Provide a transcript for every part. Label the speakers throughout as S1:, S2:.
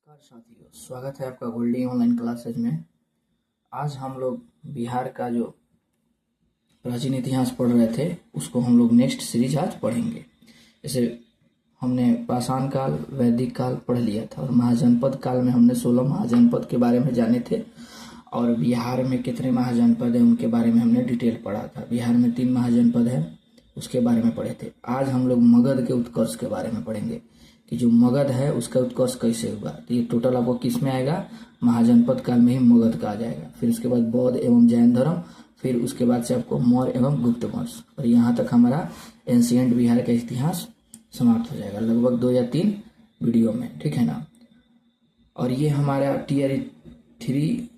S1: नमस्कार साथियों, स्वागत है आपका गोल्डी ऑनलाइन क्लासेज में। आज हम लोग बिहार का जो प्राचीन इतिहास पढ़ रहे थे उसको हम लोग नेक्स्ट सीरीज आज पढ़ेंगे। जैसे हमने पाषाण काल, वैदिक काल पढ़ लिया था और महाजनपद काल में हमने 16 महाजनपद के बारे में जाने थे और बिहार में कितने महाजनपद हैं उनके बारे में हमने डिटेल पढ़ा था। बिहार में 3 महाजनपद है उसके बारे में पढ़े थे। आज हम लोग मगध के उत्कर्ष के बारे में पढ़ेंगे कि जो मगध है उसका उत्कर्ष कैसे हुआ। तो ये टोटल आपको किस में आएगा, महाजनपद काल में ही मगध का आ जाएगा। फिर उसके बाद बौद्ध एवं जैन धर्म, फिर उसके बाद से आपको मौर्य एवं गुप्त वंश, और यहाँ तक हमारा एंशिएंट बिहार का इतिहास समाप्त हो जाएगा लगभग 2 या 3 वीडियो में, ठीक है ना। और ये हमारा टीआरई 3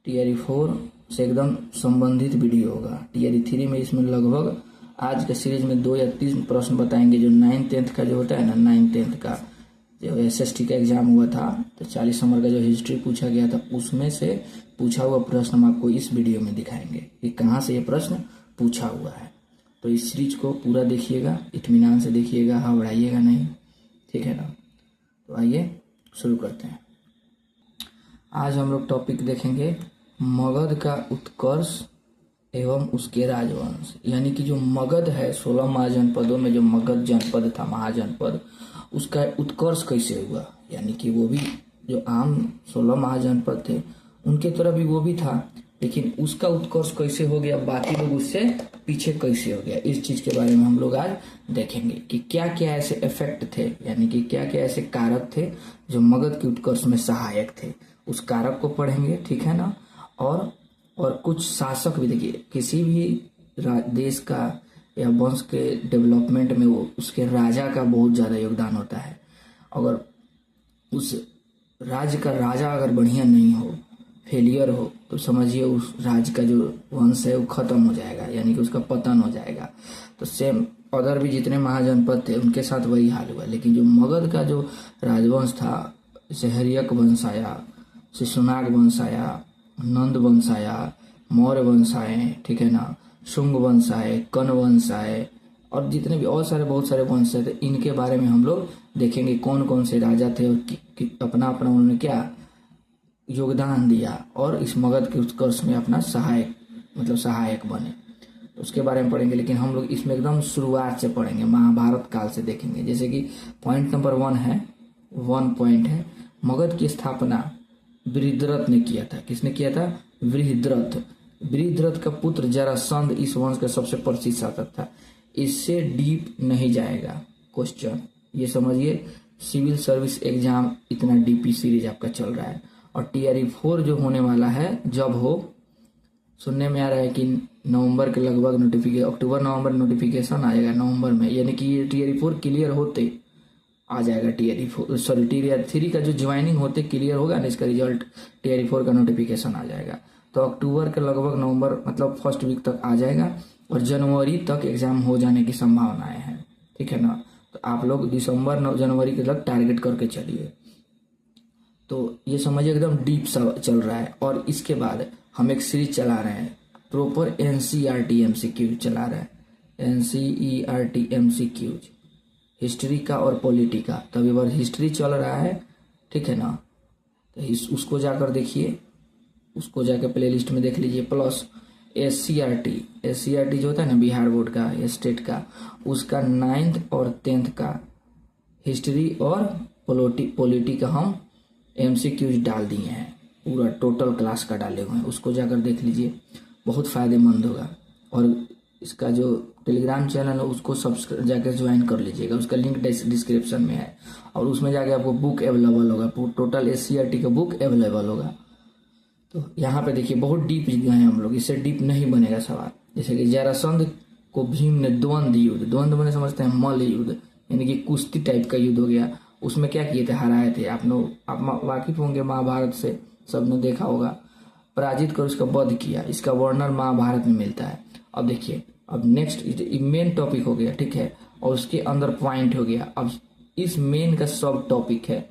S1: टीआरई 4 से एकदम संबंधित वीडियो होगा। टीआरई 3 में इसमें लगभग आज के सीरीज में 2 या 3 प्रश्न बताएंगे जो 9th 10th का जो होता है ना, 9th 10th का जो एसएसटी का एग्जाम हुआ था तो 40 नंबर का जो हिस्ट्री पूछा गया था उसमें से पूछा हुआ प्रश्न हम आपको इस वीडियो में दिखाएंगे कि कहाँ से ये प्रश्न पूछा हुआ है। तो इस सीरीज को पूरा देखिएगा, इत्मीनान से देखिएगा, घबराइएगा नहीं, ठीक है ना। तो आइए शुरू करते हैं। आज हम लोग टॉपिक देखेंगे मगध का उत्कर्ष एवं उसके राजवंश। यानी कि जो मगध है 16 महाजनपदों में जो मगध जनपद था, महाजनपद, उसका उत्कर्ष कैसे हुआ। यानी कि वो भी जो आम 16 महाजनपद थे उनके तरह भी वो भी था, लेकिन उसका उत्कर्ष कैसे हो गया, बाकी लोग उससे पीछे कैसे हो गया, इस चीज के बारे में हम लोग आज देखेंगे कि क्या क्या ऐसे इफेक्ट थे, यानी कि क्या क्या ऐसे कारक थे जो मगध के उत्कर्ष में सहायक थे। उस कारक को पढ़ेंगे, ठीक है ना। और कुछ शासक भी, देखिए किसी भी देश का या वंश के डेवलपमेंट में वो उसके राजा का बहुत ज़्यादा योगदान होता है। अगर उस राज्य का राजा अगर बढ़िया नहीं हो, फेलियर हो, तो समझिए उस राज्य का जो वंश है वो खत्म हो जाएगा, यानी कि उसका पतन हो जाएगा। तो सेम अदर भी जितने महाजनपद थे उनके साथ वही हाल हुआ। लेकिन जो मगध का जो राजवंश था, जैसे हर्यक वंश आया, शिशुनाग वंश आया, नंद वंश आया, मौर्य वंश आए, ठीक है ना, शुंग वंश आए, कन वंश आए, और जितने भी और बहुत सारे वंश थे इनके बारे में हम लोग देखेंगे कौन कौन से राजा थे और अपना अपना उन्होंने क्या योगदान दिया और इस मगध के उत्कर्ष में अपना सहायक बने। तो उसके बारे में पढ़ेंगे, लेकिन हम लोग इसमें एकदम शुरुआत से पढ़ेंगे, महाभारत काल से देखेंगे। जैसे कि पॉइंट नंबर 1 पॉइंट है, मगध की स्थापना वृहद्रथ ने किया था। किसने किया था? वृहद्रथ का पुत्र जरासंध इस वंश का सबसे प्रसिद्ध शासक था। इससे डीप नहीं जाएगा क्वेश्चन, ये समझिए सिविल सर्विस एग्जाम इतना डीपी सीरीज आपका चल रहा है। और टीआरई 4 जो होने वाला है, जब हो, सुनने में आ रहा है कि नवंबर के लगभग नोटिफिकेशन, अक्टूबर नवंबर नोटिफिकेशन आएगा नवंबर में, यानी कि ये टीआरई 4 क्लियर होते आ जाएगा। टीआरई 3 का जो ज्वाइनिंग होते क्लियर होगा ना, इसका रिजल्ट टीआरई 4 का नोटिफिकेशन आ जाएगा। तो अक्टूबर के लगभग नवंबर मतलब फर्स्ट वीक तक आ जाएगा और जनवरी तक एग्जाम हो जाने की संभावनाएं हैं, ठीक है ना। तो आप लोग दिसंबर जनवरी के तक टारगेट करके चलिए। तो ये समझिए एकदम डीप सा चल रहा है। और इसके बाद हम एक सीरीज चला रहे हैं, प्रॉपर एनसीईआरटी एमसीक्यू चला रहे हैं, एनसीईआरटी एमसीक्यूज, हिस्ट्री का और पॉलिटी का। तभी बार हिस्ट्री चल रहा है, ठीक है ना। तो उसको जाकर देखिए, उसको जाकर प्ले लिस्ट में देख लीजिए। प्लस एससीईआरटी जो होता है ना, बिहार बोर्ड का या स्टेट का, उसका 9th और 10th का हिस्ट्री और पॉलिटी का हम एमसीक्यूज डाल दिए हैं, पूरा टोटल क्लास का डाले हुए हैं। उसको जाकर देख लीजिए, बहुत फ़ायदेमंद होगा। और इसका जो टेलीग्राम चैनल है उसको सब्सक्राइब जाकर ज्वाइन कर लीजिएगा, उसका लिंक डिस्क्रिप्शन में है। और उसमें जाके आपको बुक अवेलेबल होगा, टोटल एससीईआरटी का बुक अवेलेबल होगा। तो यहाँ पे देखिए बहुत डीप गए हैं हम लोग, इससे डीप नहीं बनेगा सवाल। जैसे कि जरासंध को भीम ने द्वंद्व मैंने समझते हैं मल्ल युद्ध, यानी कि कुश्ती टाइप का युद्ध हो गया। उसमें क्या किए थे? हराए थे। आप वाकिफ होंगे महाभारत से, सबने देखा होगा। पराजित कर उसका वध किया, इसका वर्णन महाभारत में मिलता है। अब देखिए, अब नेक्स्ट मेन टॉपिक हो गया, ठीक है, और उसके अंदर पॉइंट हो गया। अब इस मेन का सब टॉपिक है,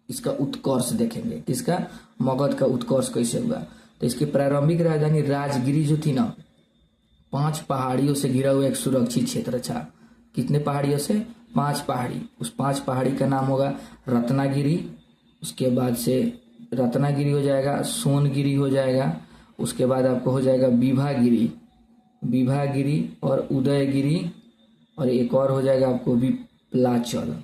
S1: इसका उत्कर्ष देखेंगे। किसका? मगध का उत्कर्ष कैसे हुआ। तो इसकी प्रारंभिक राजधानी राजगिरी जो थी ना, 5 पहाड़ियों से घिरा हुआ एक सुरक्षित क्षेत्र था। कितने पहाड़ियों से? 5 पहाड़ी, उस 5 पहाड़ी का नाम होगा रत्नागिरी। उसके बाद से रत्नागिरी हो जाएगा, सोनगिरी हो जाएगा, उसके बाद आपको हो जाएगा विभागिरी, विभागिरी और उदयगिरी, और एक और हो जाएगा आपको विप्लाचल।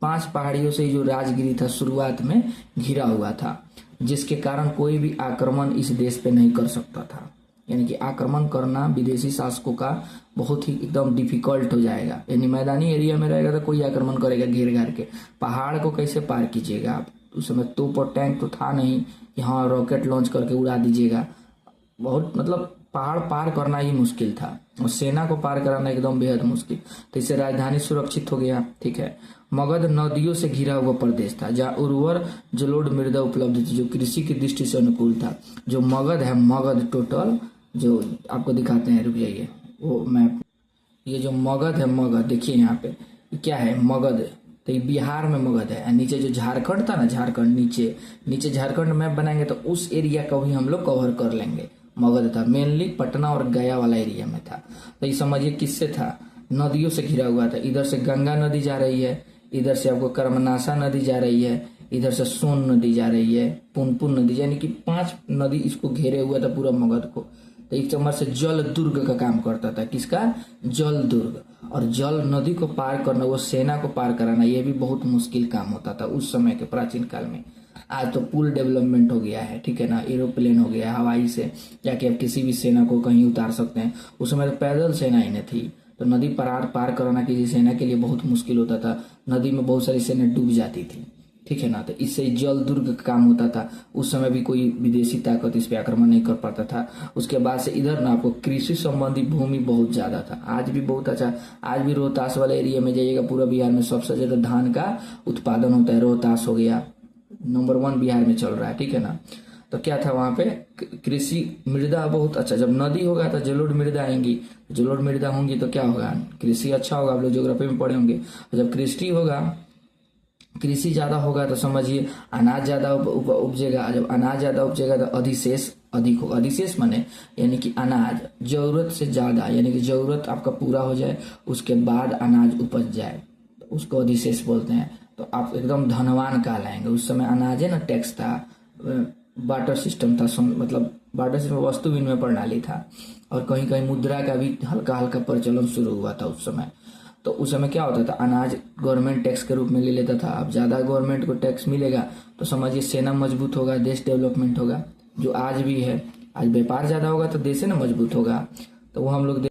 S1: 5 पहाड़ियों से जो राजगिरी था शुरुआत में घिरा हुआ था, जिसके कारण कोई भी आक्रमण इस देश पे नहीं कर सकता था। यानी कि आक्रमण करना विदेशी शासकों का बहुत ही एकदम डिफिकल्ट हो जाएगा। यानी मैदानी एरिया में रहेगा तो कोई आक्रमण करेगा घेर घार के, पहाड़ को कैसे पार कीजिएगा आप? उस समय तोप और टैंक तो था नहीं कि हाँ रॉकेट लॉन्च करके उड़ा दीजिएगा। बहुत मतलब पहाड़ पार करना ही मुश्किल था, और सेना को पार कराना एकदम बेहद मुश्किल। तो इससे राजधानी सुरक्षित हो गया। ठीक है, मगध नदियों से घिरा हुआ प्रदेश था, जहाँ उर्वर जलोढ़ मृदा उपलब्ध थी, जो कृषि की दृष्टि से अनुकूल था। जो मगध है, मगध टोटल जो आपको दिखाते हैं, रुक जाइए वो मैप। ये जो मगध है, मगध देखिए यहाँ पे क्या है, मगध। तो ये बिहार में मगध है। नीचे जो झारखंड था ना, झारखंड नीचे नीचे झारखंड मैप बनाएंगे तो उस एरिया को भी हम लोग कवर कर लेंगे। मगध था मेनली पटना और गया वाला एरिया में था। तो ये समझिए किससे था, नदियों से घिरा हुआ था। इधर से गंगा नदी जा रही है, इधर से आपको कर्मनाशा नदी जा रही है, इधर से सोन नदी जा रही है, पुनपुन नदी, यानी कि 5 नदी इसको घेरे हुआ था पूरा मगध को। तो एक चम्मच से जल दुर्ग का काम करता था। किसका? जल दुर्ग। और जल नदी को पार करना, वो सेना को पार कराना, ये भी बहुत मुश्किल काम होता था उस समय के प्राचीन काल में। आज तो पुल डेवलपमेंट हो गया है, ठीक है ना, एरोप्लेन हो गया, हवाई से जाके आप किसी भी सेना को कहीं उतार सकते हैं। उस समय तो पैदल सेना ही नहीं थी, तो नदी पार कराना किसी सेना के लिए बहुत मुश्किल होता था। नदी में बहुत सारी सेना डूब जाती थी, ठीक है ना। तो इससे जल दुर्ग का काम होता था। उस समय भी कोई विदेशी ताकत इस पे आक्रमण नहीं कर पाता था। उसके बाद से इधर ना आपको कृषि संबंधी भूमि बहुत ज्यादा था। आज भी बहुत अच्छा, आज भी रोहतास वाले एरिया में जाइएगा, पूरा बिहार में सबसे ज्यादा धान का उत्पादन होता है। रोहतास हो गया, नंबर 1 बिहार में चल रहा है, ठीक है ना। तो क्या था वहां पे, कृषि मृदा बहुत अच्छा। जब नदी होगा तो जलोढ़ मृदा आएंगी, जलोढ़ मृदा होंगी तो क्या होगा, कृषि अच्छा होगा। आप लोग ज्योग्राफी में पढ़े होंगे। जब कृषि होगा, कृषि ज्यादा होगा तो समझिए अनाज ज्यादा उपजेगा। जब अनाज ज्यादा उपजेगा तो अधिशेष अधिक होगा। अधिशेष माने यानी कि अनाज जरूरत से ज्यादा, यानी कि जरूरत आपका पूरा हो जाए, उसके बाद अनाज उपज जाए, तो उसको अधिशेष बोलते हैं। तो आप एकदम धनवान कहलाएंगे। उस समय अनाज है ना, टैक्स था, बार्टर सिस्टम था, मतलब बार्टर सिस्टम वस्तु विनिमय प्रणाली था, और कहीं कहीं मुद्रा का भी हल्का हल्का प्रचलन शुरू हुआ था उस समय। तो उस समय क्या होता था, अनाज गवर्नमेंट टैक्स के रूप में ले लेता था। अब ज्यादा गवर्नमेंट को टैक्स मिलेगा तो समझिए सेना मजबूत होगा, देश डेवलपमेंट होगा, जो आज भी है। आज व्यापार ज्यादा होगा तो देश है ना मजबूत होगा। तो वो हम लोग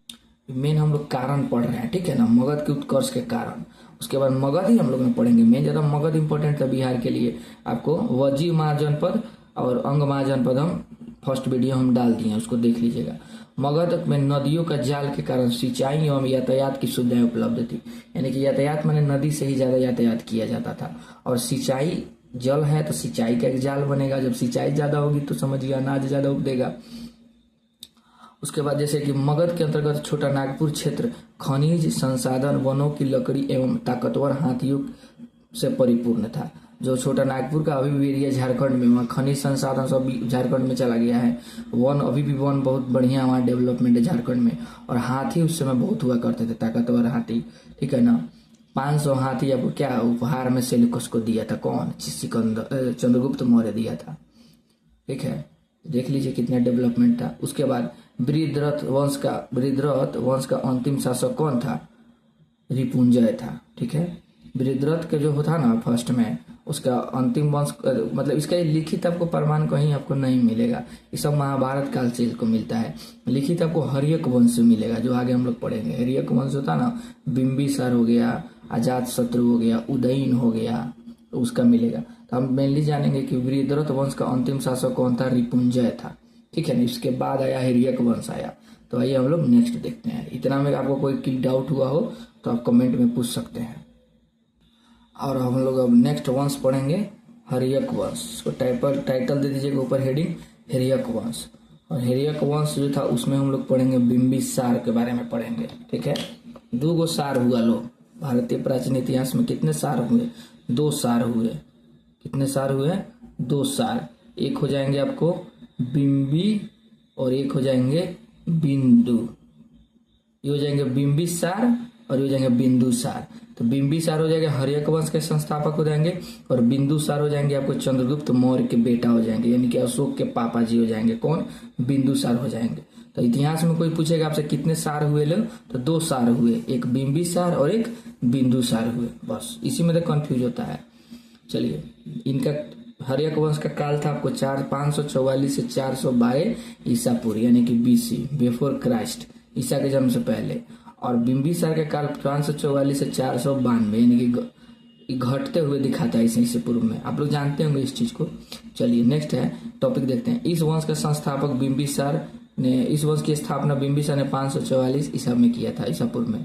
S1: मेन हम लोग कारण पढ़ रहे हैं, ठीक है ना, मगध के उत्कर्ष के कारण। उसके बाद मगध ही हम लोग में पढ़ेंगे। मेन ज्यादा मगध इंपॉर्टेंट था बिहार के लिए। आपको वजी महाजनपद और अंग महाजनपद हम फर्स्ट वीडियो हम डाल दिए, उसको देख लीजिएगा। मगध में नदियों का जाल के कारण सिंचाई एवं यातायात की सुविधाएं उपलब्ध थी। यानी कि यातायात माने नदी से ही ज्यादा यातायात किया जाता था। और सिंचाई, जल है तो सिंचाई का एक जाल बनेगा। जब सिंचाई ज्यादा होगी तो समझिए अनाज ज्यादा उपजेगा। उसके बाद जैसे कि मगध के अंतर्गत छोटा नागपुर क्षेत्र खनिज संसाधन, वनों की लकड़ी एवं ताकतवर हाथियों से परिपूर्ण था। जो छोटा नागपुर का अभी भी एरिया झारखंड में, वहाँ खनिज संसाधन सब झारखंड में चला गया है। वन अभी भी वन बहुत बढ़िया वहाँ डेवलपमेंट है झारखंड में। और हाथी उस समय बहुत हुआ करते थे, ताकतवर हाथी, ठीक है ना। 500 हाथी अब क्या उपहार में सेल्यूकस को दिया था, कौन, सिकंदर, चंद्रगुप्त मौर्य दिया था, ठीक है। देख लीजिए कितना डेवलपमेंट था। उसके बाद बृहद्रथ वंश का अंतिम शासक कौन था, रिपुंजय था, ठीक है। बृहद्रथ के जो था ना फर्स्ट में, उसका अंतिम वंश, मतलब इसका लिखित आपको प्रमाण कहीं आपको नहीं मिलेगा। ये सब महाभारत काल से इसको मिलता है। लिखित आपको हर्यक वंश मिलेगा, जो आगे हम लोग पढ़ेंगे। हर्यक वंश होता ना, बिंबिसार हो गया, अजात शत्रु हो गया, उदयन हो गया, तो उसका मिलेगा। तो हम मेनली जानेंगे कि बृहद्रथ वंश का अंतिम शासक कौन था, रिपुंजय था, ठीक है ना। इसके बाद आया हर्यक वंश आया। तो आइए हम लोग नेक्स्ट देखते हैं। इतना में आपको कोई डाउट हुआ हो तो आप कमेंट में पूछ सकते हैं। और हम लोग अब नेक्स्ट वंश पढ़ेंगे, हर्यक वंश। इसको टाइटल दे दीजिएगा ऊपर हेडिंग, हर्यक वंश। और हर्यक वंश जो था उसमें हम लोग पढ़ेंगे बिंबिसार के बारे में पढ़ेंगे, ठीक है। 2 सार हुआ लो भारतीय प्राचीन इतिहास में। कितने सार हुए, 2 सार हुए। कितने सार हुए, 2 सार। एक हो जाएंगे आपको बिंबी और एक हो जाएंगे बिंदु। ये हो जाएंगे बिंबिसार और ये हो जाएंगे बिंदुसार। तो बिंबिसार हो जाएगा हर्यक वंश के संस्थापक हो जाएंगे, और बिंदुसार हो जाएंगे आपको चंद्रगुप्त मौर्य के बेटा हो जाएंगे, यानी कि अशोक के पापा जी हो जाएंगे। कौन? बिंदुसार हो जाएंगे। तो इतिहास में कोई पूछेगा आपसे कितने सार हुए लोग, तो 2 सार हुए, एक बिंबिसार और एक बिंदुसार हुए, बस इसी में तो कंफ्यूज होता है। चलिए, इनका हर्यक वंश का काल था आपको 544 से 412 ईसा पूर्व, यानी कि BC, बिफोर क्राइस्ट, ईसा के जन्म से पहले। और बिंबिसार का काल 544 से 492, यानी कि घटते हुए दिखाता है ईसा पूर्व में। आप लोग जानते होंगे इस चीज को। चलिए नेक्स्ट है टॉपिक देखते हैं। इस वंश का संस्थापक बिंबिसार ने, इस वंश की स्थापना बिंबिसार ने 544 ईसा में किया था, ईसा पूर्व में।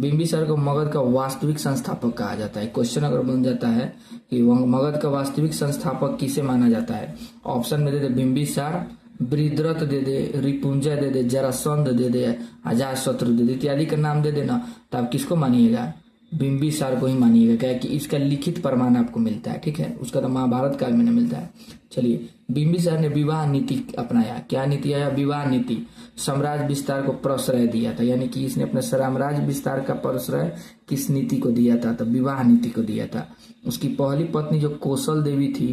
S1: बिंबिसार को मगध का वास्तविक संस्थापक कहा जाता है। क्वेश्चन अगर बन जाता है कि मगध का वास्तविक संस्थापक किसे माना जाता है, ऑप्शन में दे दे बिंबिसार, बृहद्रथ दे दे, रिपुंजय दे दे, जरासंध दे दे, अजातशत्रु दे दे, इत्यादि का नाम दे देना, तो आप किसको मानिएगा? बिंबिसार को ही मानिएगा, क्या कि इसका लिखित प्रमाण आपको मिलता है, ठीक है। उसका तो महाभारत काल में मिलता है। चलिए, बिंबिसार ने विवाह नीति अपनाया। क्या नीति आया? विवाह नीति। साम्राज्य विस्तार को प्रश्रय दिया था, यानी कि इसने अपने साम्राज्य विस्तार का प्रश्रय किस नीति को दिया था? तो विवाह नीति को दिया था। उसकी पहली पत्नी जो कौशल देवी थी,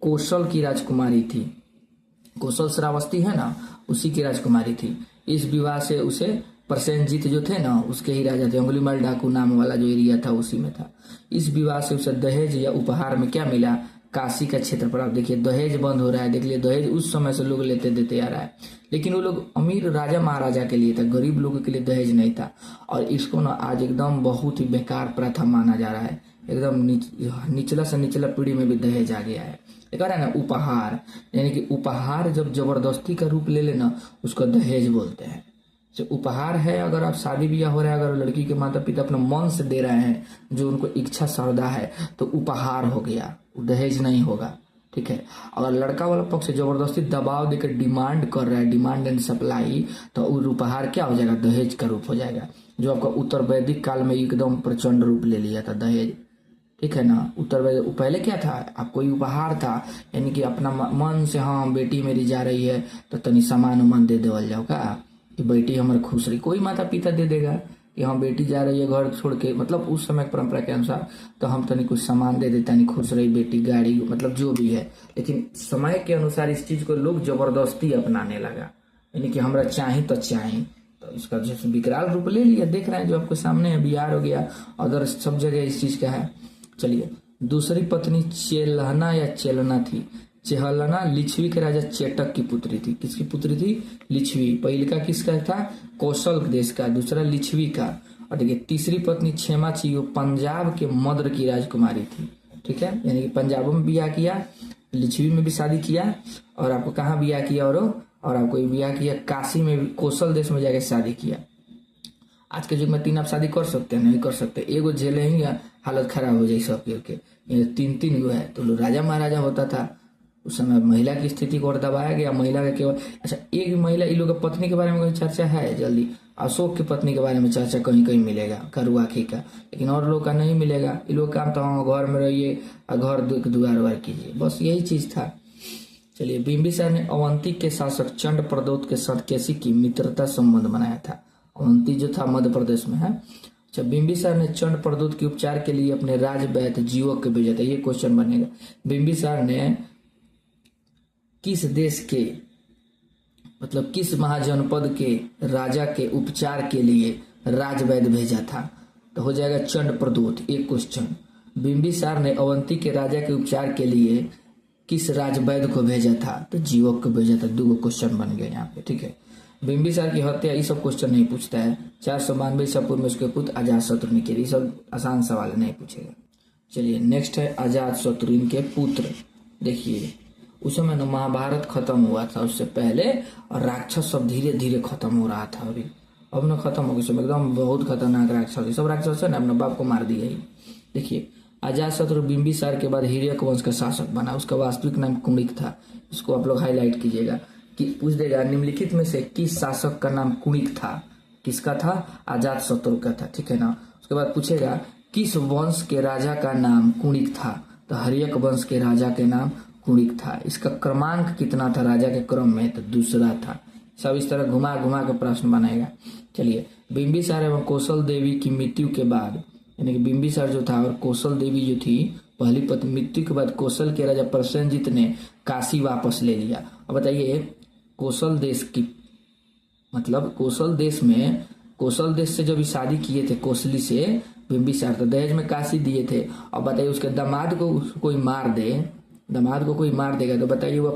S1: कौशल की राजकुमारी थी, कौशल श्रावस्ती है ना, उसी की राजकुमारी थी। इस विवाह से उसे प्रसेनजीत जो थे ना, उसके ही राजा थे, अंगुलीमाल डाकू नाम वाला जो एरिया था उसी में था। इस विवाह से उसे दहेज या उपहार में क्या मिला? काशी का क्षेत्रफल। आप देखिए दहेज बंद हो रहा है, देख लिए दहेज उस समय से लोग लेते देते आ रहा है, लेकिन वो लोग अमीर राजा महाराजा के लिए था, गरीब लोगों के लिए दहेज नहीं था। और इसको ना आज एकदम बहुत ही बेकार प्रथा माना जा रहा है, एकदम निचला से निचला पीढ़ी में भी दहेज आ गया है। कह रहा है ना उपहार, यानी कि उपहार जब जबरदस्ती का रूप ले लेना उसको दहेज बोलते हैं। जो उपहार है, अगर आप शादी ब्याह हो रहा है, अगर लड़की के माता पिता अपने मन से दे रहे हैं, जो उनको इच्छा श्रद्धा है, तो उपहार हो गया, दहेज नहीं होगा, ठीक है। अगर लड़का वाला पक्ष जबरदस्ती दबाव देकर डिमांड कर रहा है, डिमांड एंड सप्लाई, तो उपहार क्या हो जाएगा? दहेज का रूप हो जाएगा, जो आपका उत्तर वैदिक काल में एकदम प्रचंड रूप ले लिया था दहेज, ठीक है ना। उत्तर वैदिक पहले क्या था? आपको उपहार था, यानी कि अपना मन से, हाँ बेटी मेरी जा रही है तो तनी सामान उमान दे देवल जाओ का, कि बेटी हमारे खुश रही। कोई माता पिता दे देगा कि हाँ बेटी जा रही है घर छोड़ के, मतलब उस समय परंपरा के अनुसार, तो हम तनी कुछ सामान दे देते हैं, खुश रही बेटी, गाड़ी, मतलब जो भी है। लेकिन समय के अनुसार इस चीज को लोग जबरदस्ती अपनाने लगा, यानी कि हमरा चाही तो चाही, तो इसका जैसे विकराल रूप ले लिया। देख रहे हैं जो आपके सामने है, बिहार हो गया, अदर सब जगह इस चीज का है। चलिए, दूसरी पत्नी चेलहना या चेलना थी। चेहलना लिच्छवी के राजा चेटक की पुत्री थी। किसकी पुत्री थी? लिच्छवी। पहले का किसका था? कौशल देश का, दूसरा लिच्छवी का। और देखिए तीसरी पत्नी क्षेमाची, वो पंजाब के मद्र की राजकुमारी थी, ठीक है, यानी कि पंजाब में ब्याह किया, लिच्छवी में भी शादी किया, और आपको कहाँ ब्याह किया? और आपको ब्याह किया काशी में भी, कौशल देश में जाके शादी किया। आज के युग में 3 आप शादी कर सकते हैं? नहीं कर सकते, एगो झेले ही हालत खराब हो जाए सब के, 3 गो है। तो लोग राजा महाराजा होता था उस समय, महिला की स्थिति को और दबाया गया, महिला का केवल, अच्छा एक महिला, इन लोग की पत्नी के बारे में कोई चर्चा है? जल्दी अशोक की पत्नी के बारे में चर्चा कहीं कहीं मिलेगा, करुआखी का, लेकिन और लोग का नहीं मिलेगा। इन लोग काम तो घर में रहिए और घर दुआर वार कीजिए, बस यही चीज था। चलिए, बिंबिसार ने अवंती के शासक चंड प्रदोत के साथ कैसी की मित्रता संबंध बनाया था। अवंती जो था मध्य प्रदेश में है। अच्छा, बिंबिसार ने चंड प्रदोत के उपचार के लिए अपने राजवैद्य जीवक के भेजा था। ये क्वेश्चन बनेगा, बिंबिसार ने किस देश के, मतलब किस महाजनपद के राजा के उपचार के लिए राजवैद्य भेजा था? तो हो जाएगा चंड प्रदोत। एक क्वेश्चन, बिंबिसार ने अवंती के राजा के उपचार के लिए किस राजवैद्य को भेजा था? तो जीवक को भेजा था। 2 क्वेश्चन बन गए यहाँ पे, ठीक है। बिंबिसार की हत्या, ये सब क्वेश्चन नहीं पूछता है। 492 ईसा पूर्व में उसके पुत्र अजातशत्रु ने किया, ये सब आसान सवाल नहीं पूछेगा। चलिए नेक्स्ट है अजातशत्रु, इनके पुत्र। देखिए उस समय ना महाभारत खत्म हुआ था उससे पहले, और राक्षस सब धीरे धीरे खत्म हो रहा था। अभी अब ना खत्म हो गया सब, एकदम बहुत खतरनाक राक्षस, सब राक्षस है ना अपने बाप को मार दिया ही। देखिए अजातशत्रु बिंबिसार के बाद हिरण्यक वंश का शासक बना। उसका वास्तविक नाम कुणिक था। इसको आप लोग हाईलाइट कीजिएगा कि पूछ देगा निम्नलिखित में से किस शासक का नाम कुणिक था? किसका था? अजातशत्रु का था, ठीक है ना। उसके बाद पूछेगा किस वंश के राजा का नाम कुणिक था? तो हर्यक वंश के राजा के नाम कुणिक था। इसका क्रमांक कितना था राजा के क्रम में? तो दूसरा था। सब इस तरह घुमा घुमा के प्रश्न बनाएगा। चलिए, बिंबिसार एवं कौशल देवी की मृत्यु के बाद, यानी कि बिंबिसार जो था और कौशल देवी जो थी पहली पत्नी, मृत्यु के बाद कौशल के राजा प्रसेनजीत ने काशी वापस ले लिया। अब बताइए, कौशल देश की मतलब कौशल देश से जब शादी किए थे कौशली से बिंबिसार, तो दहेज में काशी दिए थे। अब बताइए, उसके दामाद को कोई मार देगा तो बताइए वो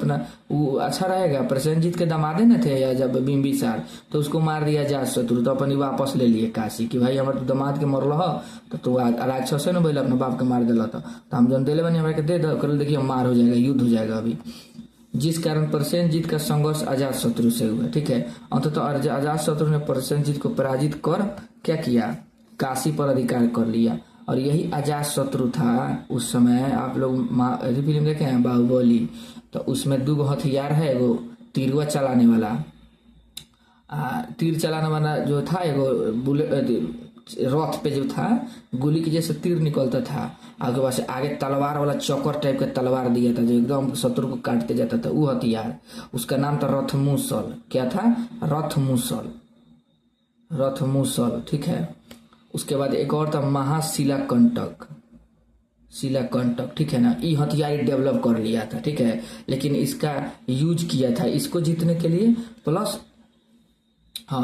S1: अच्छा रहेगा? प्रसेनजीत के दामादे न थे या जब बिंबिसार, तो उसको मार दिया अजातशत्रु, तो अपन वापस ले लिए काशी कि भाई हमारे दामाद के मरल तो राक्षस न भैल अपने बाप के मार दिला तो हम जन दिले बनी हमारे दे दो, देखिए मार हो जाएगा, युद्ध हो जाएगा अभी। जिस कारण प्रसेनजीत का संघर्ष अजातशत्रु से हुआ। ठीक है, अंततः अजातशत्रु ने प्रसेनजीत को पराजित कर क्या किया? काशी पर अधिकार कर लिया। और यही अजातशत्रु था उस समय। आप लोग फिल्म देखे हैं बाहुबली, तो उसमें 2 हथियार है, एगो तीर चलाने वाला जो था, एगो बुलेट रथ पे जो था गोली के जैसे तीर निकलता था, आगे पास आगे तलवार वाला चौकर टाइप का तलवार दिया था जो एकदम शत्रु को काटते जाता था, वो हथियार, उसका नाम था रथमूसल। क्या था? रथमूसल। ठीक है, उसके बाद एक और था महाशिलाकंटक। ठीक है ना, ये हथियार डेवलप कर लिया था। ठीक है, लेकिन इसका यूज किया था इसको जीतने के लिए, प्लस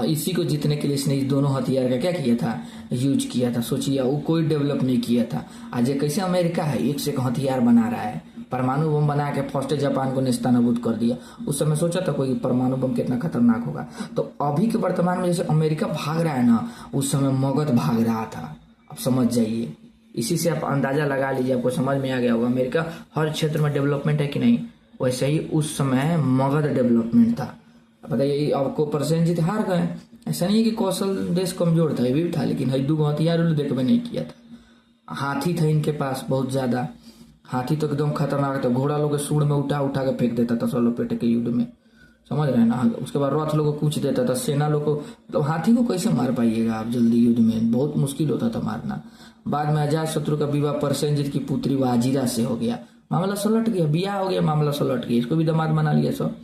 S1: इसी को जीतने के लिए इसने इस दोनों हथियार का क्या किया था? यूज किया था। सोचिए, वो कोई डेवलप नहीं किया था। आज कैसे अमेरिका है एक से एक हथियार बना रहा है, परमाणु बम बना के फर्स्ट जापान को नेस्तनाबूद कर दिया। उस समय सोचा था कोई परमाणु बम कितना खतरनाक होगा? तो अभी के वर्तमान में जैसे अमेरिका भाग रहा है ना, उस समय मगध भाग रहा था। अब समझ जाइए, इसी से आप अंदाजा लगा लीजिए, आपको समझ में आ गया होगा अमेरिका हर क्षेत्र में डेवलपमेंट है कि नहीं। वैसे ही उस समय मगध डेवलपमेंट था। बताइए, आपको प्रसेनजीत हार गए। ऐसा नहीं है कि कौशल देश कमजोर था, ये भी था, लेकिन हद्दू हथियार देखबे नहीं किया था। हाथी था इनके पास बहुत ज्यादा, हाथी तो एकदम खतरनाक था, घोड़ा लोग के सूंड में उठा के फेंक देता था सलोपेट के युद्ध में, समझ रहे हैं ना। उसके बाद रथ लोग को कूच देता था, सेना लोग को, तो हाथी को कैसे मार पाइएगा आप जल्दी युद्ध में, बहुत मुश्किल होता था मारना। बाद में अजातशत्रु का विवाह प्रसेनजीत की पुत्री वाजिरा से हो गया, मामला सलट गया, बियाह हो गया, मामला सलट गया, इसको भी दामाद बना लिया सब।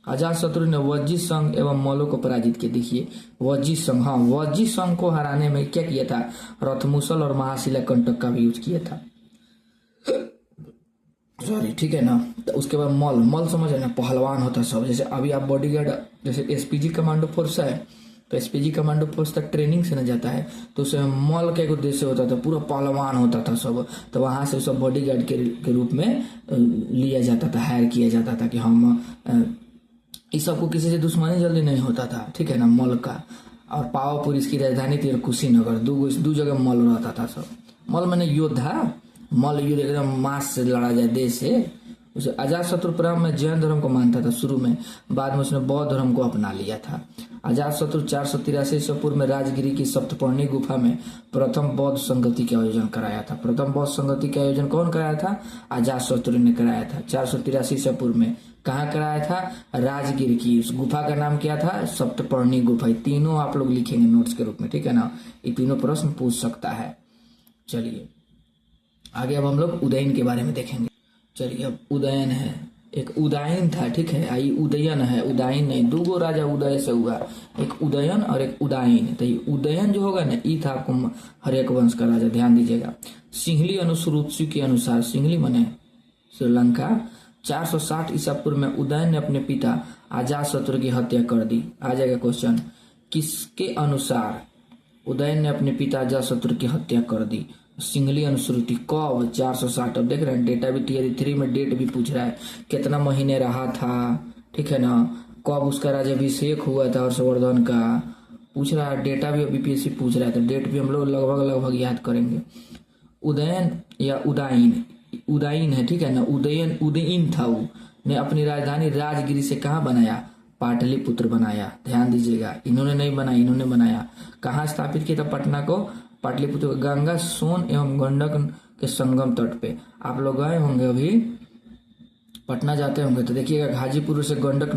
S1: अजातशत्रु ने वज्जी संघ एवं मल्लों को पराजित किया। देखिए, वज्जी संघ को हराने में क्या किया था? रथमूसल और महाशिलाकंटक का भी यूज किया था। सॉरी, ठीक है ना। तो उसके बाद मल समझ है ना, पहलवान होता सब। जैसे अभी आप बॉडीगार्ड, जैसे एसपीजी कमांडो फोर्स है, तो एसपीजी कमांडो फोर्स तक ट्रेनिंग से न जाता है, तो उसमें मल का एक उद्देश्य होता था, पूरा पहलवान होता था सब। तो वहां से सब बॉडीगार्ड के रूप में लिया जाता था, हायर किया जाता था कि हम इस सबको किसी से दुश्मनी जल्दी नहीं होता था। ठीक है ना, मल का। और पावापुर इसकी राजधानी थी, और कुशीनगर, दो जगह मल रहता था सब। मल मैंने योद्धा, मल युद्ध एकदम मास से लड़ा जाए देश से। उसे अजातशत्रु प्रारंभ में जैन धर्म को मानता था शुरू में, बाद में उसने बौद्ध धर्म को अपना लिया था। अजातशत्रु 483 ईस्वी पूर्व में राजगिरी की सप्तपर्णी गुफा में प्रथम बौद्ध संगति का आयोजन कराया था। प्रथम बौद्ध संगति का आयोजन कौन कराया था? अजातशत्रु ने कराया था 483 ईस्वी पूर्व में। कहाँ कराया था? राजगिर की। उस गुफा का नाम क्या था? सप्तपर्णी गुफा। तीनों आप लोग लिखेंगे नोट्स के रूप में, ठीक है ना। ये तीनों प्रश्न पूछ सकता है। चलिए आगे अब हम लोग उदयन के बारे में देखेंगे। चलिए अब उदयन है, एक उदयन था, ठीक है। आई उदयन है, उदयन नहीं। दो गो राजा उदय से हुआ, एक उदयन और एक उदयन। तो ये उदयन जो होगा ना, ये था आपको हर्यक वंश का राजा, ध्यान दीजिएगा। सिंहली अनुश्रुति के अनुसार, सिंहली माने श्रीलंका, 460 ईसा पूर्व में उदयन ने अपने पिता अजातशत्रु की हत्या कर दी। आ जाएगा क्वेश्चन, किसके अनुसार उदयन ने अपने पिता अजातशत्रु की हत्या कर दी? सिंहली अनुश्रुति। कब? 460। अब देख रहे हैं डेटा भी थियरी 3 में डेट भी पूछ रहा है, कितना महीने रहा था, ठीक है ना, कब उसका राज्याभिषेक हुआ था हर्षवर्धन का, पूछ रहा है। डेटा भी अभी बीपीएससी पूछ रहा है, तो डेट भी हम लोग लगभग याद करेंगे। उदयन या उदयन है, ठीक है ना। उदयन था, वो ने अपनी राजधानी राजगिरी से कहाँ बनाया? पाटलिपुत्र बनाया। ध्यान दीजिएगा, इन्होंने नहीं बनाया, इन्होंने बनाया। कहाँ स्थापित किया था पटना को? पाटलिपुत्र। गंगा, सोन एवं गंडक के संगम तट पे। आप लोग गए होंगे, अभी पटना जाते होंगे तो देखिएगा, हाजीपुर से गंडक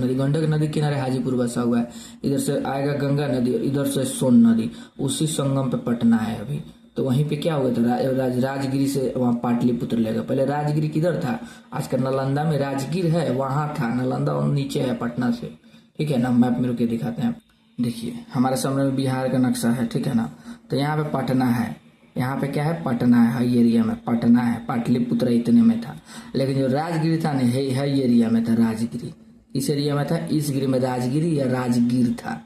S1: नदी किनारे हाजीपुर बसा हुआ है। इधर से आएगा गंगा नदी और इधर से सोन नदी, उसी संगम पे पटना है अभी। तो वहीं पे क्या हुआ था? राजगिरी से वहाँ पाटलिपुत्र लेगा। पहले राजगिरी किधर था? आजकल नालंदा में राजगीर है, वहां था। नालंदा नीचे है पटना से, ठीक है ना। मैप में रुके दिखाते हैं। देखिए हमारे सामने में बिहार का नक्शा है, ठीक है ना। तो यहाँ पे पटना है, यहाँ पे क्या है, पटना है, हाई एरिया में पटना है, पाटलिपुत्र इतने में था। लेकिन जो राजगिरी था ना, हाई एरिया में था राजगिरी। इस एरिया में था, इस गिरी में राजगिरी या राजगीर था,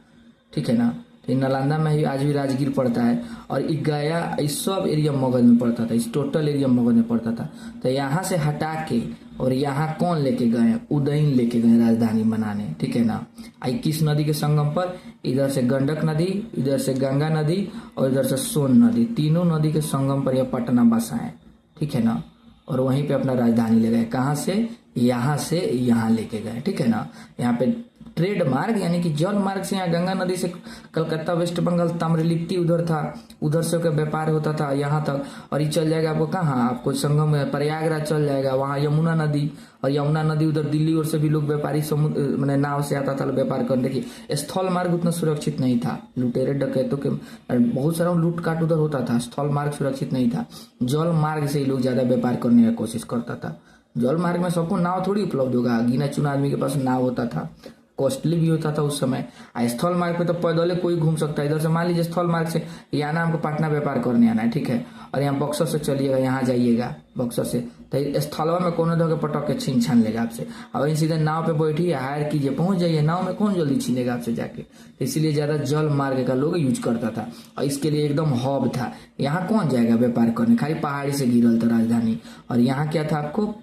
S1: ठीक है ना। तो नालंदा में ही आज भी राजगीर पड़ता है। और ये गया, इस सब एरिया मगध में पड़ता था, इस टोटल एरिया मगध में पड़ता था। तो यहाँ से हटा के और यहाँ कौन लेके गए, उदयन लेके गए राजधानी बनाने, ठीक है ना। आई किस नदी के संगम पर, इधर से गंडक नदी, इधर से गंगा नदी और इधर से सोन नदी, तीनों नदी के संगम पर यह पटना बसा है, ठीक है ना। और वहीं पे अपना राजधानी ले गए। कहाँ से यहाँ लेके गए, ठीक है ना। यहाँ पे ट्रेड मार्ग यानी कि जल मार्ग से, यहाँ गंगा नदी से कलकत्ता, वेस्ट बंगाल, ताम्रलिप्ति उधर था, उधर से व्यापार होता था यहाँ तक। और ये चल जाएगा आपको कहाँ, आपको संगम में प्रयागराज चल जाएगा, वहाँ यमुना नदी। और यमुना नदी उधर दिल्ली और से भी लोग व्यापारी समुद्र मैंने नाव से आता था व्यापार करने। देखिए स्थल मार्ग उतना सुरक्षित नहीं था, लुटेरे डकैतों के बहुत सारा लूट काट उधर होता था। स्थल मार्ग सुरक्षित नहीं था, जल मार्ग से ही लोग ज्यादा व्यापार करने की कोशिश करता था। जल मार्ग में सबको नाव थोड़ी उपलब्ध होगा, गिना चुना आदमी के पास नाव होता था, कॉस्टली भी होता था उस समय। स्थल मार्ग पे तो पैदल कोई घूम सकता है। इधर से मान लीजिए स्थल मार्ग से यहाँ ना हमको पटना व्यापार करने आना है, ठीक है। और यहाँ बक्सर से चलिएगा, यहाँ जाइएगा बक्सर से, तो स्थलवा में कोनो धो के पटक के छीन छान लेगा आपसे। और वहीं सीधे नाव पे बैठिए, हायर कीजिए, पहुंच जाइए। नाव में कौन जल्दी छीनेगा आपसे जाके। इसीलिए ज्यादा जल मार्ग का लोग यूज करता था और इसके लिए एकदम हब था। यहाँ कौन जाएगा व्यापार करने, खाली पहाड़ी से घिरल था राजधानी। और यहाँ क्या था, आपको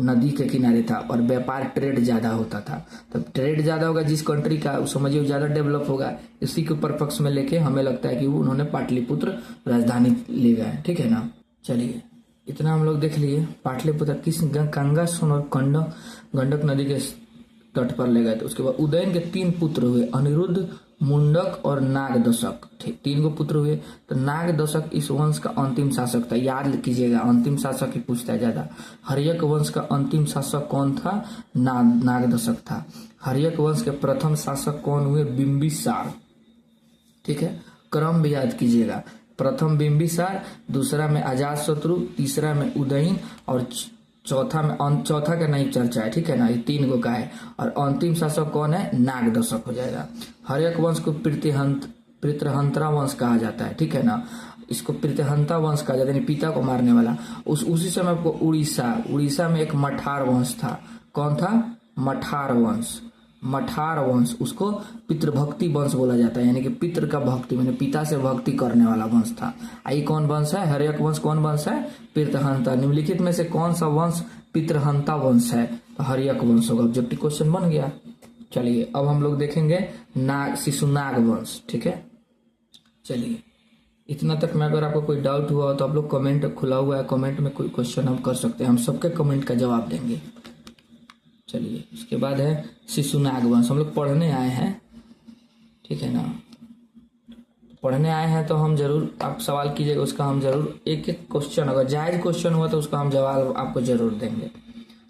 S1: नदी के किनारे था और व्यापार ट्रेड ज्यादा होता था। तब ट्रेड ज्यादा होगा जिस कंट्री का, समझिए ज्यादा डेवलप होगा। इसी के परपक्ष में लेके हमें लगता है कि वो उन्होंने पाटलिपुत्र राजधानी ले गए, ठीक है ना। चलिए इतना हम लोग देख लिए। पाटलिपुत्र किस गंगा, सोन और गंडक नदी के तट पर ले गए थे। उसके बाद उदयन के 3 पुत्र हुए, अनिरुद्ध, मुंडक और नागदशक, ठीक 3 को पुत्र हुए। तो नागदशक इस वंश का अंतिम शासक था, याद कीजिएगा, अंतिम शासक ही पूछता है ज्यादा। हर्यक वंश का अंतिम शासक कौन था, नागदशक था। हर्यक वंश के प्रथम शासक कौन हुए, बिंबिसार, ठीक है। क्रम भी याद कीजिएगा, प्रथम बिंबिसार, दूसरा में अजातशत्रु, तीसरा में उदयन और चौथा का नहीं चर्चा है, ठीक है ना। ये 3 का है। और अंतिम शासक कौन है, नागदशक हो जाएगा। हर्यक वंश को पितृहंतरा वंश कहा जाता है, ठीक है ना। इसको पितृहंता वंश कहा जाता है, पिता को मारने वाला। उसी समय आपको उड़ीसा में एक मठार वंश था। कौन था, मठार वंश, उसको पितृभक्ति वंश बोला जाता है, यानी कि पितृ का भक्ति मैंने पिता से भक्ति करने वाला वंश था। आई कौन वंश है, हर्यक वंश कौन वंश है, पितृहंता। निम्नलिखित में से कौन सा वंश पितृहंता वंश है, तो हर्यक वंश होगा। ऑब्जेक्टिव क्वेश्चन बन गया। चलिए अब हम लोग देखेंगे शिशुनाग वंश, ठीक है। चलिए इतना तक में अगर आपको कोई डाउट हुआ तो आप लोग कमेंट खुला हुआ है, कमेंट में कोई क्वेश्चन हम कर सकते हैं, हम सबके कमेंट का जवाब देंगे। चलिए उसके बाद है शिशुनाग वंश, हम लोग पढ़ने आए हैं, ठीक है ना। पढ़ने आए हैं तो हम जरूर, आप सवाल कीजिएगा, उसका हम जरूर एक क्वेश्चन, अगर जायज क्वेश्चन हुआ तो उसका हम जवाब आपको जरूर देंगे,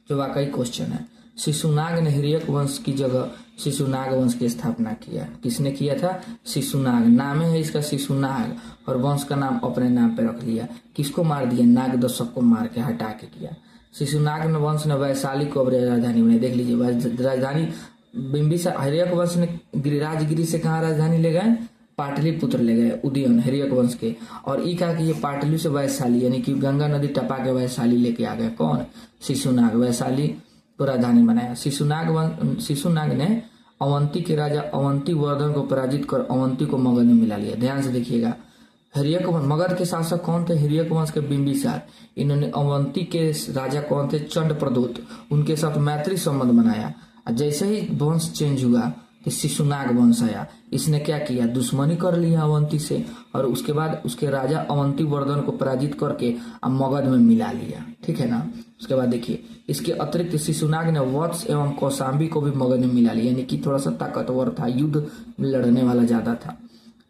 S1: जो वाकई क्वेश्चन है। शिशुनाग ने हर्यक वंश की जगह शिशुनाग वंश की स्थापना किया। किसने किया था, शिशुनाग, नाम है इसका शिशुनाग, और वंश का नाम अपने नाम पे रख लिया। किसको मार दिया, नागदशक को मार के हटा के किया। शिशुनाग वंश ने वैशाली को अब राजधानी बनाई। देख लीजिए राजधानी बिंबिसार, हर्यक वंश ने राजगिरी से कहाँ राजधानी ले गए, पाटलिपुत्र ले गए, उदयन हर्यक वंश के। और ई कहा कि ये पाटली से वैशाली, यानी कि गंगा नदी टपा के वैशाली लेके आ गए। कौन, शिशुनाग, वैशाली को राजधानी बनाया। शिशुनाग ने अवंती के राजा अवंती वर्धन को पराजित कर अवंती को मगध में मिला लिया। ध्यान से देखिएगा, हर्यक मगध के शासक कौन थे, हर्यक वंश के बिंबिसार। इन्होंने अवंती के राजा कौन थे, चंड प्रदोत, उनके साथ मैत्री संबंध बनाया। जैसे ही वंश चेंज हुआ तो शिशुनाग वंश आया। इसने क्या किया, दुश्मनी कर लिया अवंती से, और उसके बाद उसके राजा अवंती वर्धन को पराजित करके अब मगध में मिला लिया, ठीक है ना। उसके बाद देखिए, इसके अतिरिक्त शिशुनाग ने वत्स एवं कौशाम्बी को भी मगध में मिला लिया, यानी कि थोड़ा सा ताकतवर था, युद्ध लड़ने वाला ज्यादा था।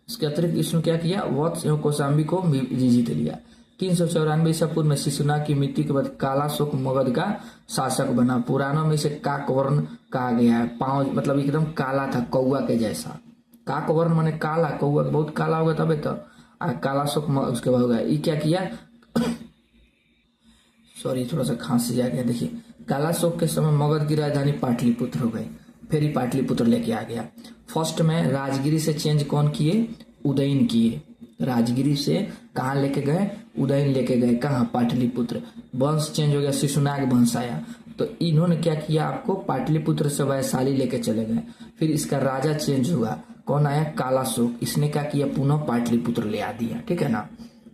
S1: इसके अतिरिक्त इसने क्या किया, वत्स एवं कौशाम्बी को जीत लिया। 394 ईसा पूर्व में शिशुनाग की मृत्यु के बाद कालाशोक मगध का शासक बना। पुराणों में इसे काकवर्ण कहा गया है। पांव मतलब एकदम काला था, कौआ के जैसा। काकवर्ण माने काला, कौआ बहुत काला होगा तबे तो कालाशोक उसके बाद होगा। ये क्या किया सॉरी थोड़ा सा खांसी जा गया। देखिए कालाशोक के समय मगध की राजधानी पाटलिपुत्र हो गई। फिर ही पाटलिपुत्र लेके आ गया। फर्स्ट में राजगिरी से चेंज कौन किए? उदयन किए। राजगिरी से कहाँ लेके गए? उदयन लेके गए। कहाँ? पाटलिपुत्र। वंश चेंज हो गया, शिशुनाग वंश आया। तो इन्होंने क्या किया? आपको पाटलिपुत्र से वैशाली लेके चले गए। फिर इसका राजा चेंज हुआ, कौन आया? कालाशोक। इसने क्या किया? पुनः पाटलिपुत्र ले आ दिया। ठीक है ना,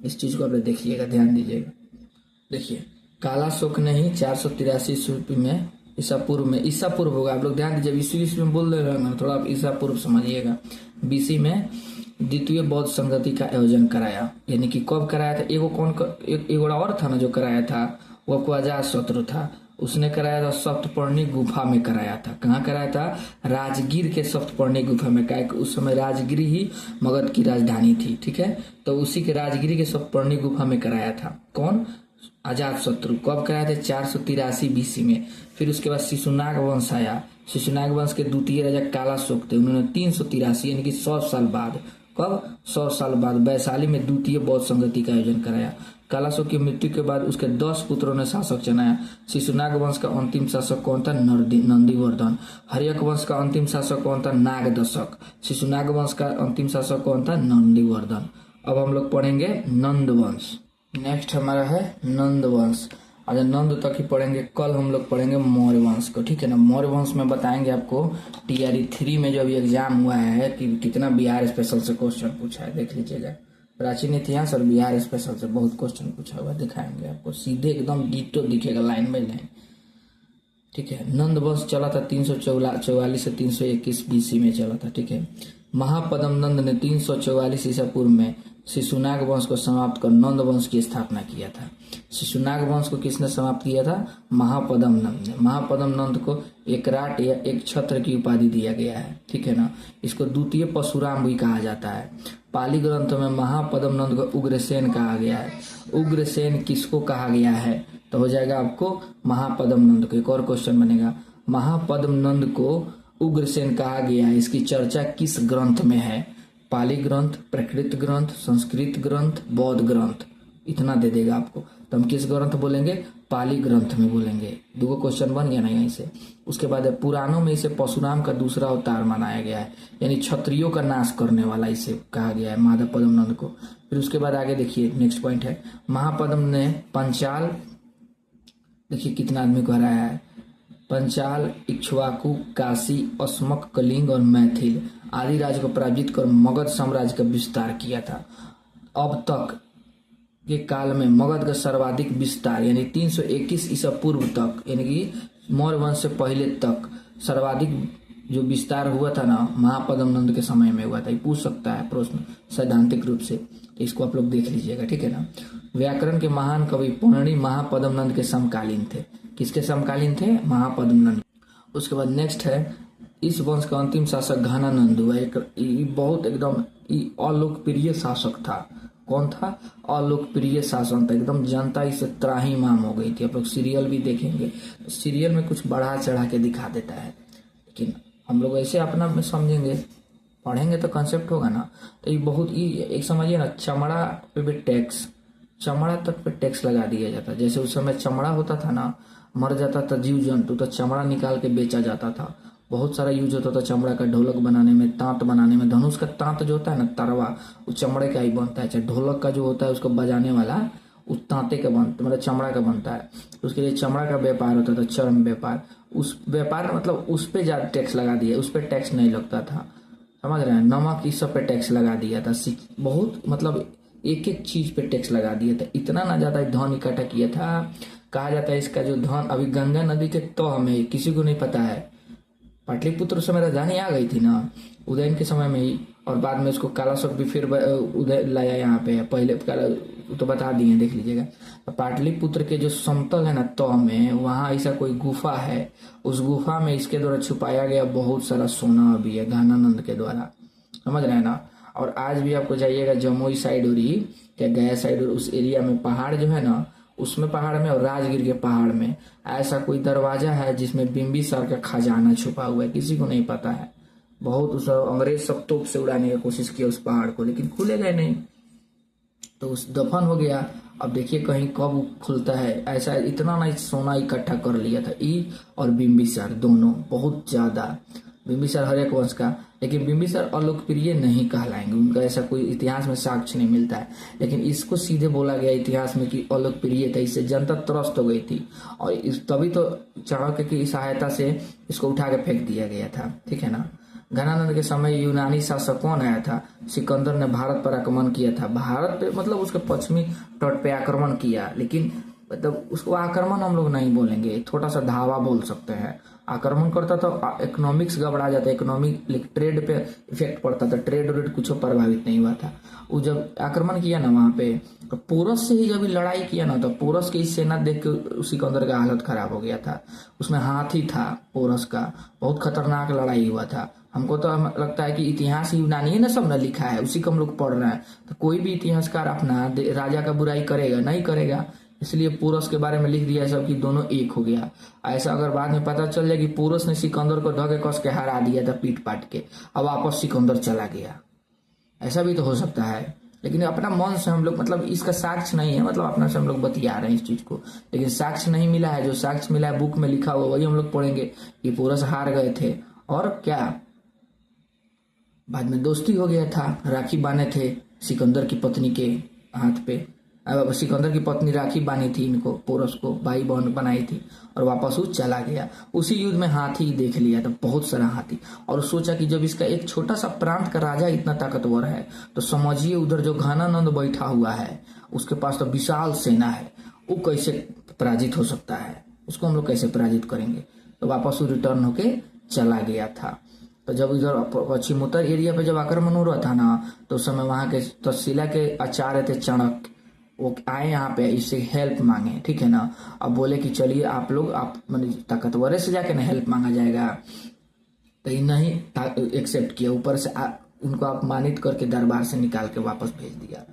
S1: इस चीज को आप देखिएगा, ध्यान दीजिएगा। देखिए, कालाशोक ने ही 483 ईस्वी में, ईसा पूर्व होगा। आप लोग ध्यान दीजिए, ईस्वी में बोल रहे हैं, थोड़ा आप ईसा पूर्व समझिएगा। बीसी में द्वितीय बौद्ध संगति का आयोजन कराया। यानी कि कब कराया था? एक और था ना जो कराया था, वो आपको अजातशत्रु था। उसने कराया था सप्तपर्णी गुफा में कराया था। कहाँ कराया था? राजगीर के सप्तपर्णी गुफा में। क्या उस समय राजगिरी ही मगध की राजधानी थी। ठीक है, तो उसी के राजगिरी के सप्तपर्णी गुफा में कराया था। कौन? अजातशत्रु। कब कराया था? 483 बीसी में। फिर उसके बाद शिशुनाग वंश आया। शिशुनाग वंश के द्वितीय राजा कालाशोक थे, उन्होंने 383 यानी कि 100 साल बाद, कब? 100 साल बाद वैशाली में द्वितीय बौद्ध संगति का आयोजन कराया। कालाशोक की मृत्यु के बाद उसके 10 पुत्रों ने शासक चुनाया। शिशुनाग वंश का अंतिम शासक कौन था? नंदीवर्धन। हर्यक वंश का अंतिम शासक कौन था? नागदशक। शिशुनाग वंश का अंतिम शासक कौन था? नंदीवर्धन। अब हम लोग पढ़ेंगे नंद वंश। नेक्स्ट हमारा है नंद वंश। आज नंद तक ही पढ़ेंगे। कल हम लोग पढ़ेंगे मौर्य वंश को। ठीक है ना, मौर्य वंश में बताएंगे आपको टीआरई 3 में जो अभी एग्जाम हुआ है कि कितना बिहार स्पेशल से क्वेश्चन पूछा है, देख लीजिएगा। प्राचीन इतिहास और बिहार स्पेशल से बहुत क्वेश्चन पूछा हुआ दिखाएंगे आपको, सीधे एकदम डिटो दिखेगा, लाइन बाई लाइन। ठीक है, नंद वंश चला था 344 से 321 बीसी में चला था। ठीक है, महापद्म नंद ने 344 ईसा पूर्व में शिशुनाग वंश को समाप्त कर नंद वंश की स्थापना किया था। शिशुनाग वंश को किसने समाप्त किया था? महापद्म नंद ने। महापद्म नंद को एक राट या एक छत्र की उपाधि दिया गया है। ठीक है ना, इसको द्वितीय परशुराम भी कहा जाता है। पाली ग्रंथों में महापद्म नंद को उग्रसेन कहा गया है। उग्रसेन किसको कहा गया है? तो हो जाएगा आपको महापद्म नंद को। एक और क्वेश्चन बनेगा, महापद्म नंद को उग्रसेन कहा गया है, इसकी चर्चा किस ग्रंथ में है? पाली ग्रंथ, प्राकृत ग्रंथ, संस्कृत ग्रंथ, बौद्ध ग्रंथ। इतना दे देगा आपको, तो हम किस ग्रंथ बोलेंगे? पाली ग्रंथ में बोलेंगे। दो क्वेश्चन बन गया ना यहीं से। उसके बाद पुराणों में इसे परशुराम का दूसरा अवतार मानाया गया है, यानी क्षत्रियों का नाश करने वाला इसे कहा गया है, महापद्म नंद को। फिर उसके बाद आगे देखिए, नेक्स्ट पॉइंट है, महापद्म ने पंचाल, देखिए कितना आदमी को हराया है। पंचाल, इक्ष्वाकु, काशी, अस्मक, कलिंग और मैथिल आदि राज्य को पराजित कर मगध साम्राज्य का विस्तार किया था। अब तक के काल में मगध का सर्वाधिक विस्तार यानी 321 ईसा पूर्व तक, यानी कि मौर्य वंश से पहले तक सर्वाधिक जो विस्तार हुआ था ना, महापद्म नंद के समय में हुआ था। ये पूछ सकता है प्रश्न सैद्धांतिक रूप से, तो इसको आप लोग देख लीजिएगा। ठीक है ना, व्याकरण के महान कवि पौर्णी महापद्म नंद के समकालीन थे। किसके समकालीन थे? महापद्म नंद। उसके बाद नेक्स्ट है, इस वंश का अंतिम शासक घनानंद हुआ। एक बहुत एकदम अलोकप्रिय शासक था। कौन था? अलोकप्रिय शासन था, एकदम जनता इससे त्राहिमाम हो गई थी। आप लोग सीरियल भी देखेंगे, सीरियल में कुछ बढ़ा चढ़ा के दिखा देता है, लेकिन हम लोग ऐसे अपना में समझेंगे, पढ़ेंगे तो कंसेप्ट होगा ना। तो ये बहुत ही एक समझिए ना, चमड़ा पे भी टैक्स, चमड़ा तक पे टैक्स लगा दिया जाता। जैसे उस समय चमड़ा होता था ना, मर जाता था जीव जंतु तो चमड़ा निकाल के बेचा जाता था। बहुत सारा यूज होता था चमड़ा का, ढोलक बनाने में, तांत बनाने में। धनुष का तांत जो होता है ना, तरवा, वो चमड़े का ही बनता है। चाहे ढोलक का जो होता है उसको बजाने वाला, उस तांते का बनता, मतलब चमड़ा का बनता है। उसके लिए चमड़ा का व्यापार होता था, चर्म व्यापार। उस व्यापार मतलब उस पर ज़्यादा टैक्स लगा दिया, उस पर टैक्स नहीं लगता था, समझ रहे हैं। नमक इस सब पे टैक्स लगा दिया था, बहुत मतलब एक एक चीज पे टैक्स लगा दिया था। इतना ना ज्यादा धन इकट्ठा किया था। कहा जाता है इसका जो धन अभी गंगा नदी के तह में, किसी को नहीं पता है। पाटलिपुत्र समय राजधानी आ गई थी ना उदयन के समय में ही, और बाद में उसको कालाशोक भी फिर उदय लाया यहाँ पे। पहले तो बता दिए, देख लीजिएगा। पाटलिपुत्र के जो समतल है ना तह में, वहाँ ऐसा कोई गुफा है, उस गुफा में इसके द्वारा छुपाया गया बहुत सारा सोना अभी है, घनानंद के द्वारा, समझ रहे हैं ना। और आज भी आपको जाइएगा जमुई साइड और क्या गया साइड और उस एरिया में पहाड़ जो है ना, उसमें पहाड़ में और राजगीर के पहाड़ में ऐसा कोई दरवाजा है जिसमें बिंबिसार का खजाना छुपा हुआ है, किसी को नहीं पता है। बहुत उस अंग्रेज सब तोप से उड़ाने की कोशिश किया उस पहाड़ को, लेकिन खुलेगा नहीं, तो उस दफन हो गया। अब देखिए कहीं कब खुलता है। ऐसा इतना ना सोना इकट्ठा कर लिया था, ई और बिंबिसार दोनों बहुत ज्यादा। बिंबिसार हर एक वंश का, लेकिन बिंबिसार अलोकप्रिय नहीं कहलाएंगे, उनका ऐसा कोई इतिहास में साक्ष्य नहीं मिलता है। लेकिन इसको सीधे बोला गया इतिहास में कि अलोकप्रिय था, इससे जनता त्रस्त हो गई थी और तभी तो चाणक्य की सहायता से इसको उठा के फेंक दिया गया था, ठीक है ना। घनानंद के समय यूनानी शासक कौन आया था? सिकंदर ने भारत पर आक्रमण किया था। भारत पे मतलब उसके पश्चिमी तट पे आक्रमण किया, लेकिन मतलब उसको आक्रमण हम लोग नहीं बोलेंगे, थोड़ा सा धावा बोल सकते हैं। आक्रमण करता तो इकोनॉमिक्स गड़बड़ा जाता, इकोनॉमिक ट्रेड पे इफेक्ट पड़ता था, ट्रेड व्रेड कुछ प्रभावित नहीं हुआ था। वो जब आक्रमण किया ना वहां पे, तो पोरस से ही जब लड़ाई किया ना, तो पोरस की सेना देख के सिकंदर का हालत खराब हो गया था। उसमें हाथी था पोरस का, बहुत खतरनाक लड़ाई हुआ था। हमको तो लगता है कि इतिहास यूनानी है ना, सब ना लिखा है, उसी को हम लोग पढ़ रहे हैं। तो कोई भी इतिहासकार अपना राजा का बुराई करेगा नहीं करेगा, इसलिए पोरस के बारे में लिख दिया सब कि दोनों एक हो गया। ऐसा अगर बाद में पता चल जाए कि पोरस ने सिकंदर को धके कस के हरा दिया था पीट पाट के, अब वापस सिकंदर चला गया, ऐसा भी तो हो सकता है। लेकिन अपना मन से हम लोग, मतलब इसका साक्ष्य नहीं है, मतलब अपना से हम लोग बतिया रहे हैं इस चीज को, लेकिन साक्ष्य नहीं मिला है। जो साक्ष्य मिला है बुक में लिखा हुआ वही हम लोग पढ़ेंगे कि पोरस हार गए थे और क्या बाद में दोस्ती हो गया था, राखी बांधे थे सिकंदर की पत्नी के हाथ पे। सिकंदर की पत्नी राखी बांधी थी इनको, पोरस को भाई बहन बनाई थी, और वापस वो चला गया। उसी युद्ध में हाथी देख लिया था, बहुत सारा हाथी, और सोचा कि जब इसका एक छोटा सा प्रांत का राजा इतना ताकतवर है, तो समझिए उधर जो घनानंद बैठा हुआ है उसके पास तो विशाल सेना है, वो कैसे पराजित हो सकता है, उसको हम लोग कैसे पराजित करेंगे। तो वापस वो रिटर्न होके चला गया था। तो जब इधर पश्चिम उत्तर एरिया पे जब आक्रमण हो रहा था ना, तो उस समय वहां के तक्षशिला के आचार्य थे चाणक्य, वो आए यहाँ पे, इससे हेल्प मांगे, ठीक है ना। अब बोले कि चलिए आप लोग, आप मतलब ताकतवर से जाके ना हेल्प मांगा जाएगा, तो ये नहीं एक्सेप्ट किया, ऊपर से उनको अपमानित करके दरबार से निकाल के वापस भेज दिया।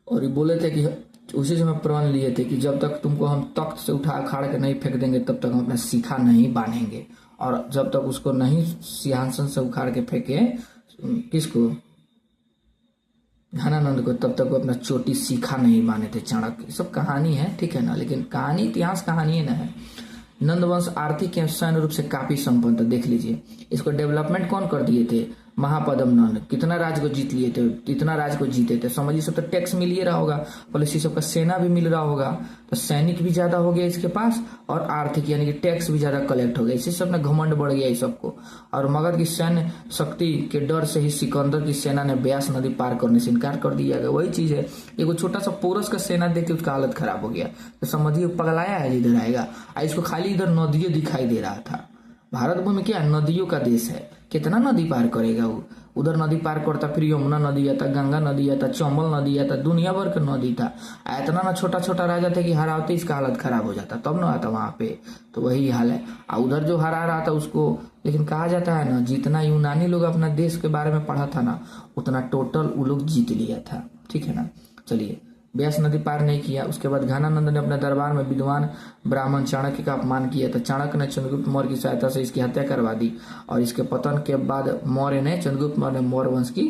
S1: और ये बोले थे कि उसी समय प्रण लिए थे कि जब तक तुमको हम तख्त से उठा अखाड़ के नहीं फेंक देंगे तब तक हम अपना शिखा नहीं बांधेंगे, और जब तक उसको नहीं सिंहासन से उखाड़ के फेंके, किसको, घनानंद को, तब तक वो अपना चोटी सीखा नहीं माने थे चाणक्य। सब कहानी है, ठीक है ना, लेकिन कहानी इतिहास कहानी है ना है। नंदवंश आर्थिक एवं सैन्य रूप से काफी संपन्न था, देख लीजिए। इसको डेवलपमेंट कौन कर दिए थे? महापद्म नंद। कितना राज्य को जीत लिए थे, कितना राज्य को जीते थे, समझिए। सब तो टैक्स मिल ही रहा होगा, प्लस सबका सेना भी मिल रहा होगा, तो सैनिक भी ज्यादा हो गया इसके पास, और आर्थिक यानी कि टैक्स भी ज्यादा कलेक्ट हो गया, इससे सब में घमंड बढ़ गया इस सबको। और मगध की सैन्य शक्ति के डर से ही सिकंदर की सेना ने ब्यास नदी पार करने से इनकार कर दिया गया। वही चीज है, एगो छोटा सा पोरस का सेना देख के उसका हालत खराब हो गया, तो समझिए पगलाया है जिधर आएगा। इसको खाली इधर नदियों दिखाई दे रहा था। भारत भूमि क्या नदियों का देश है, कितना नदी पार करेगा वो। उधर नदी पार करता, फिर यमुना नदी आता, गंगा नदी आता, चंबल नदी आता, दुनिया भर का नदी था। इतना ना छोटा छोटा राजा थे कि हराते इसका हालत खराब हो जाता, तब ना आता वहां पे। तो वही हाल है। उधर जो हरा रहा था उसको, लेकिन कहा जाता है ना, जितना यूनानी लोग अपना देश के बारे में पढ़ा था ना, उतना टोटल वो लोग जीत लिया था, ठीक है ना। चलिए, ब्यास नदी पार नहीं किया। उसके बाद घनानंद ने अपने दरबार में विद्वान ब्राह्मण चाणक्य का अपमान किया था। चाणक्य ने चंद्रगुप्त मौर्य की सहायता से इसकी हत्या करवा दी, और इसके पतन के बाद मौर्य ने, चंद्रगुप्त मौर्य ने मौर्य वंश की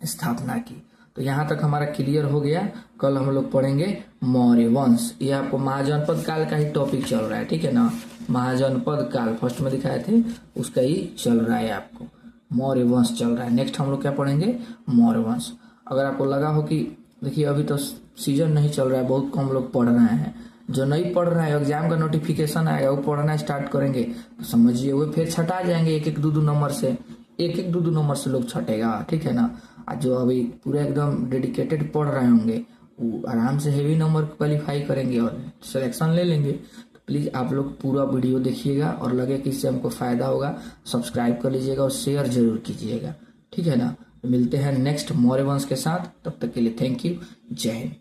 S1: स्थापना की। तो यहाँ तक हमारा क्लियर हो गया। कल हम लोग पढ़ेंगे मौर्य वंश। ये आपको महाजनपद काल का ही टॉपिक चल रहा है, ठीक है ना। महाजनपद काल फर्स्ट में दिखाए थे, उसका ही चल रहा है, आपको मौर्य वंश चल रहा है। नेक्स्ट हम लोग क्या पढ़ेंगे? मौर्य वंश। अगर आपको लगा हो कि देखिए अभी तो सीजन नहीं चल रहा है, बहुत कम लोग पढ़ रहे हैं, जो नहीं पढ़ रहे हैं एग्जाम का नोटिफिकेशन आएगा वो पढ़ना स्टार्ट करेंगे, तो समझिए वो फिर छटा जाएंगे, एक एक दो नंबर से, एक दो नंबर से लोग छटेगा, ठीक है ना। जो अभी पूरे एकदम डेडिकेटेड पढ़ रहे होंगे वो आराम से हेवी नंबर क्वालिफाई करेंगे और सिलेक्शन ले लेंगे। तो प्लीज़ आप लोग पूरा वीडियो देखिएगा, और लगे कि इससे हमको फ़ायदा होगा, सब्सक्राइब कर लीजिएगा और शेयर जरूर कीजिएगा, ठीक है ना। मिलते हैं नेक्स्ट मौर्य वंश के साथ, तब तक के लिए थैंक यू, जय हिंद।